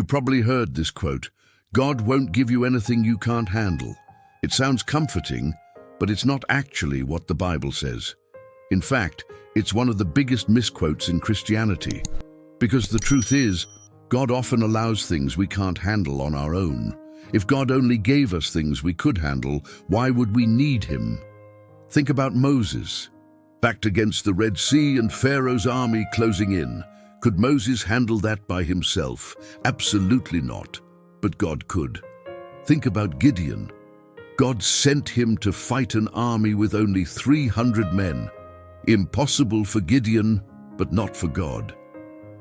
You probably heard this quote, "God won't give you anything you can't handle." It sounds comforting, but it's not actually what the Bible says. In fact, it's one of the biggest misquotes in Christianity. Because the truth is, God often allows things we can't handle on our own. If God only gave us things we could handle, why would we need him? Think about Moses. Backed against the Red Sea and Pharaoh's army closing in. Could Moses handle that by himself? Absolutely not. But God could. Think about Gideon. God sent him to fight an army with only 300 men. Impossible for Gideon, but not for God.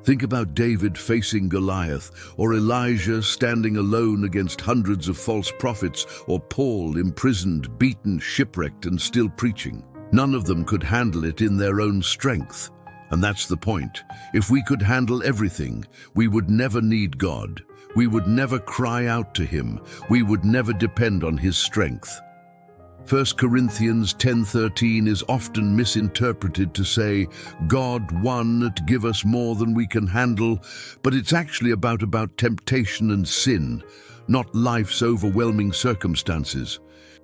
Think about David facing Goliath, or Elijah standing alone against hundreds of false prophets, or Paul imprisoned, beaten, shipwrecked, and still preaching. None of them could handle it in their own strength. And that's the point. If we could handle everything, we would never need God. We would never cry out to him. We would never depend on his strength. 1 Corinthians 10:13 is often misinterpreted to say, God won to give us more than we can handle, but it's actually about temptation and sin, not life's overwhelming circumstances.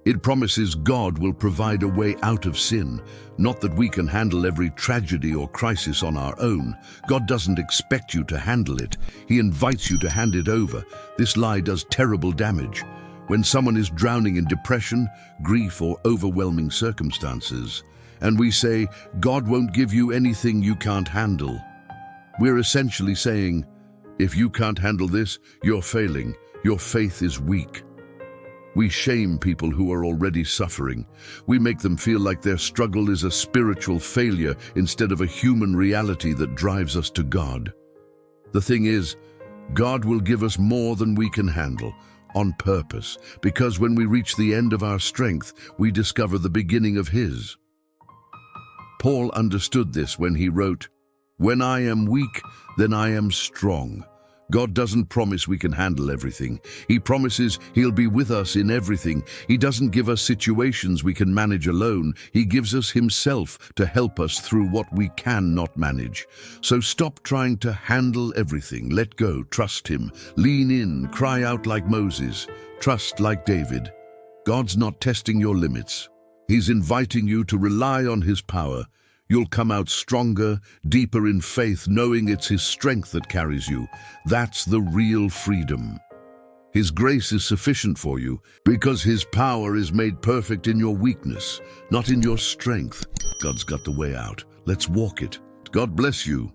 It promises God will provide a way out of sin, not that we can handle every tragedy or crisis on our own. God doesn't expect you to handle it. He invites you to hand it over. This lie does terrible damage. When someone is drowning in depression, grief, or overwhelming circumstances, and we say, God won't give you anything you can't handle, we're essentially saying, if you can't handle this, you're failing. Your faith is weak. We shame people who are already suffering. We make them feel like their struggle is a spiritual failure instead of a human reality that drives us to God. The thing is, God will give us more than we can handle, on purpose, because when we reach the end of our strength, we discover the beginning of his. Paul understood this when he wrote, "When I am weak, then I am strong." God doesn't promise we can handle everything. He promises he'll be with us in everything. He doesn't give us situations we can manage alone. He gives us himself to help us through what we cannot manage. So stop trying to handle everything. Let go. Trust him. Lean in. Cry out like Moses. Trust like David. God's not testing your limits. He's inviting you to rely on his power. You'll come out stronger, deeper in faith, knowing it's his strength that carries you. That's the real freedom. His grace is sufficient for you because his power is made perfect in your weakness, not in your strength. God's got the way out. Let's walk it. God bless you.